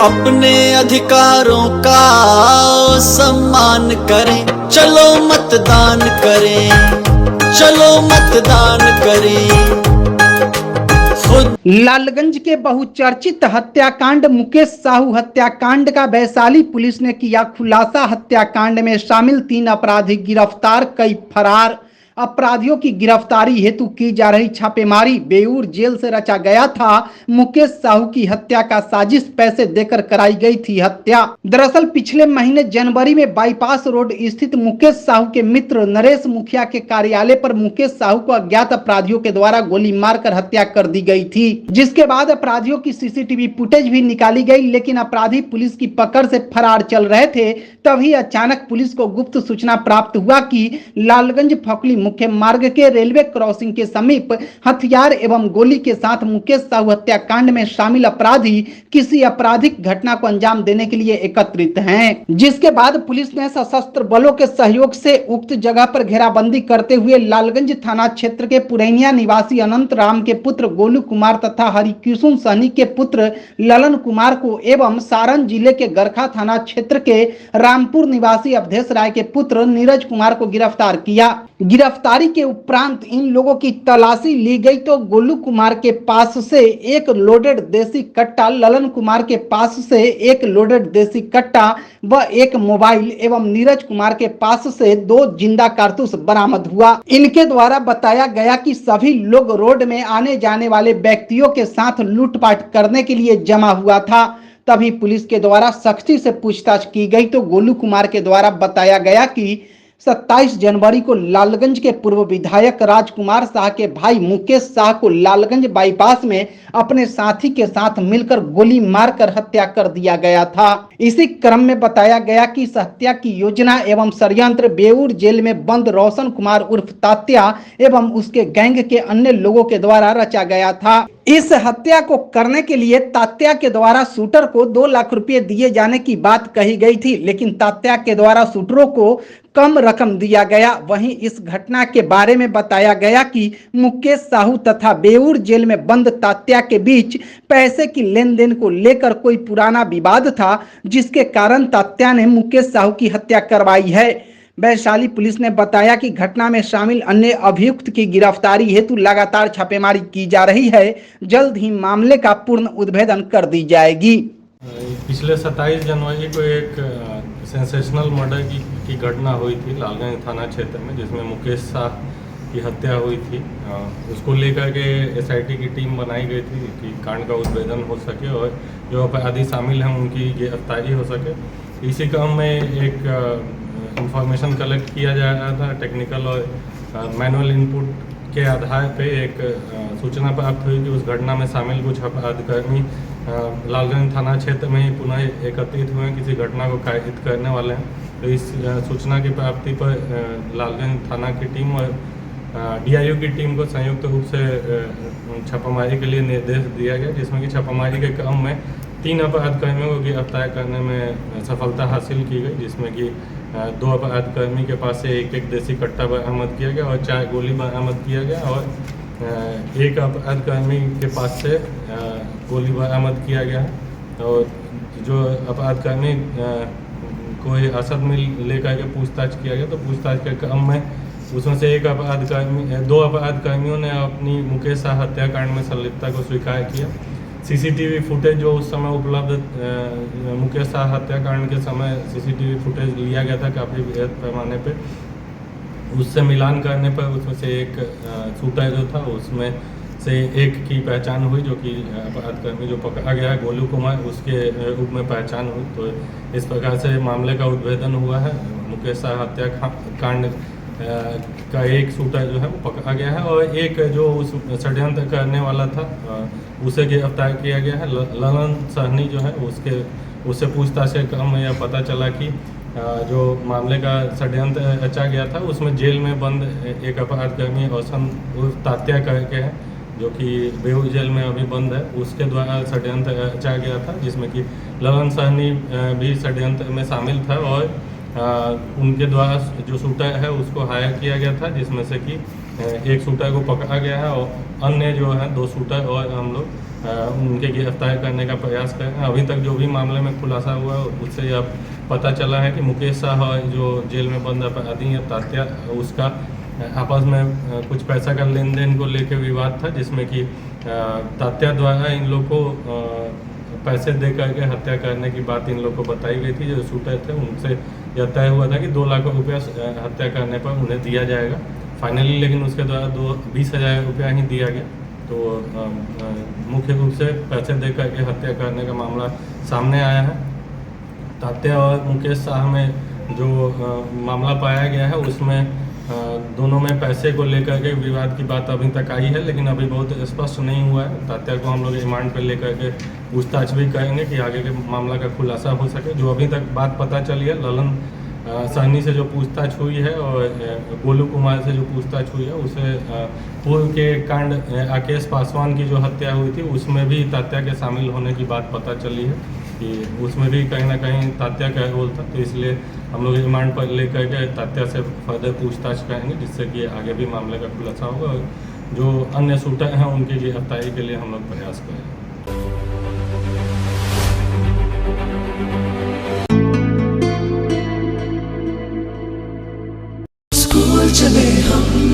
अपने अधिकारों का सम्मान करें, चलो मतदान करें, चलो मतदान करें। लालगंज के बहुचर्चित हत्याकांड मुकेश साहू हत्याकांड का वैशाली पुलिस ने किया खुलासा। हत्याकांड में शामिल 3 अपराधी गिरफ्तार, कई फरार। अपराधियों की गिरफ्तारी हेतु की जा रही छापेमारी। बेऊर जेल से रचा गया था मुकेश साहू की हत्या का साजिश, पैसे देकर कराई गई थी हत्या। दरअसल पिछले महीने जनवरी में बाईपास रोड स्थित मुकेश साहू के मित्र नरेश मुखिया के कार्यालय पर मुकेश साहू को अज्ञात अपराधियों के द्वारा गोली मारकर हत्या कर दी गई थी, जिसके बाद अपराधियों की सीसीटीवी फुटेज भी निकाली गई, लेकिन अपराधी पुलिस की पकड़ से फरार चल रहे थे। तभी अचानक पुलिस को गुप्त सूचना प्राप्त हुआ कि लालगंज फकली मुख्य मार्ग के रेलवे क्रॉसिंग के समीप हथियार एवं गोली के साथ मुकेश साहू हत्याकांड में शामिल अपराधी किसी आपराधिक घटना को अंजाम देने के लिए एकत्रित हैं। जिसके बाद पुलिस ने सशस्त्र बलों के सहयोग से उक्त जगह पर घेराबंदी करते हुए लालगंज थाना क्षेत्र के पुरैनिया निवासी अनंत राम के पुत्र गोलू कुमार तथा हरिकिशुन सहनी के पुत्र ललन कुमार को एवं सारण जिले के गरखा थाना क्षेत्र के रामपुर निवासी अवधेश राय के पुत्र नीरज कुमार को गिरफ्तार किया। गिरफ्तारी के उपरांत इन लोगों की तलाशी ली गई तो गोलू कुमार के पास से एक लोडेड देसी कट्टा, ललन कुमार के पास से एक लोडेड देसी कट्टा व एक मोबाइल एवं नीरज कुमार के पास से 2 जिंदा कारतूस बरामद हुआ। इनके द्वारा बताया गया कि सभी लोग रोड में आने जाने वाले व्यक्तियों के साथ लूटपाट करने के लिए जमा हुआ था। तभी पुलिस के द्वारा सख्ती से पूछताछ की गई तो गोलू कुमार के द्वारा बताया गया कि 27 जनवरी को लालगंज के पूर्व विधायक राजकुमार शाह के भाई मुकेश शाह को लालगंज बाईपास में अपने साथी के साथ मिलकर गोली मारकर हत्या कर दिया गया था। इसी क्रम में बताया गया कि इस हत्या की योजना एवं षड्यंत्र बेऊर जेल में बंद रोशन कुमार उर्फ तात्या एवं उसके गैंग के अन्य लोगों के द्वारा रचा गया था। इस हत्या को करने के लिए तात्या के द्वारा शूटर को 2 लाख रुपए दिए जाने की बात कही गई थी, लेकिन तात्या के द्वारा शूटरों को कम रकम दिया गया। वहीं इस घटना के बारे में बताया गया कि मुकेश साहू तथा बेऊर जेल में बंद तात्या के बीच पैसे की लेन देन को लेकर कोई पुराना विवाद था, जिसके कारण तात्या ने मुकेश साहू की हत्या करवाई है। वैशाली पुलिस ने बताया कि घटना में शामिल अन्य अभियुक्त की गिरफ्तारी हेतु लगातार छापेमारी की जा रही है। जल्द ही मामले का पूर्ण उद्भेदन कर दी जाएगी। पिछले 27 जनवरी को एक सेंसेशनल मर्डर की घटना हुई थी लालगंज थाना क्षेत्र में, जिसमें मुकेश शाह की हत्या हुई थी। उसको लेकर के एसआईटी की टीम बनाई गई थी कि कांड का उद्भेदन हो सके और जो अपराधी शामिल हैं उनकी गिरफ्तारी हो सके। इसी क्रम में एक इंफॉर्मेशन कलेक्ट किया जा रहा था। टेक्निकल और मैनुअल इनपुट के आधार पे एक सूचना प्राप्त हुई कि उस घटना में शामिल कुछ अपराधकर्मी लालगंज थाना क्षेत्र में ही पुनः एकत्रित हुए हैं, किसी घटना को कायद करने वाले हैं। तो इस सूचना की प्राप्ति पर लालगंज थाना की टीम और डीआईओ की टीम को संयुक्त रूप से छापामारी के लिए निर्देश दिया गया, जिसमें कि छापामारी के क्रम में 3 अपराधकर्मियों को गिरफ्तार करने में सफलता हासिल की गई, जिसमें कि 2 अपराधकर्मी के पास से एक देसी कट्टा बरामद किया गया और 4 गोली बरामद किया गया और एक अपराधकर्मी के पास से गोली बरामद किया गया है। और जो अपराधकर्मी को असद में लेकर के पूछताछ किया गया, तो पूछताछ के क्रम में उसमें से 2 अपराधकर्मियों ने अपनी मुकेश शाह हत्याकांड में संलिप्तता को स्वीकार किया। सीसीटीवी फुटेज जो उस समय उपलब्ध मुकेश शाह हत्याकांड के समय सीसीटीवी फुटेज लिया गया था काफ़ी बृहद पैमाने पे, उससे मिलान करने पर उसमें से एक शूटर जो था उसमें से एक की पहचान हुई, जो कि अपराधकर्मी जो पकड़ा गया है गोलू कुमार, उसके रूप में पहचान हुई। तो इस प्रकार से मामले का उद्भेदन हुआ है। मुकेश शाह हत्याकांड का एक शूटर जो है वो पकड़ा गया है और एक जो उस षड्यंत्र करने वाला था उसे गिरफ्तार किया गया है। ललन सहनी जो है उससे पूछताछ के क्रम में यह पता चला कि जो मामले का षड्यंत्र रचा गया था उसमें जेल में बंद एक अपराधकर्मी रोशन उर्फ तात्या करके है, जो कि बेऊर जेल में अभी बंद है, उसके द्वारा षड्यंत्र रचा गया था, जिसमें कि ललन सहनी भी षड्यंत्र में शामिल था और उनके द्वारा जो शूटर है उसको हायर किया गया था, जिसमें से कि एक शूटर को पकड़ा गया है और अन्य जो है 2 शूटर और हम लोग उनके गिरफ्तार करने का प्रयास करेंगे। अभी तक जो भी मामले में खुलासा हुआ है उससे अब पता चला है कि मुकेश शाह जो जेल में बंद अपराधी है तात्या, उसका आपस में कुछ पैसा का लेन देन को लेकर विवाद था, जिसमें कि तात्या द्वारा इन लोग को पैसे दे करके हत्या करने की बात इन लोग को बताई गई थी। जो शूटर थे उनसे यह तय हुआ था कि 2 लाख रुपया हत्या करने पर उन्हें दिया जाएगा फाइनली, लेकिन उसके द्वारा 20,000 रुपया ही दिया गया। तो मुख्य रूप से पैसे दे करके हत्या करने का मामला सामने आया है। तात्या और मुकेश शाह में जो मामला पाया गया है उसमें दोनों में पैसे को लेकर के विवाद की बात अभी तक आई है, लेकिन अभी बहुत स्पष्ट नहीं हुआ है। तात्या को हम लोग रिमांड पर लेकर के पूछताछ भी करेंगे कि आगे के मामला का खुलासा हो सके। जो अभी तक बात पता चली है, ललन सहनी से जो पूछताछ हुई है और गोलू कुमार से जो पूछताछ हुई है, उसे पूर्व के कांड राकेश पासवान की जो हत्या हुई थी उसमें भी तात्या के शामिल होने की बात पता चली है कि उसमें भी कहीं ना कहीं तात्या का रोल था। तो इसलिए हम लोग रिमांड पर लेकर के तात्या से फर्दर पूछताछ करेंगे, जिससे कि आगे भी मामले का खुलासा होगा और जो अन्य शूटर हैं उनकी गिरफ्तारी के लिए हम लोग प्रयास करेंगे। स्कूल चले हम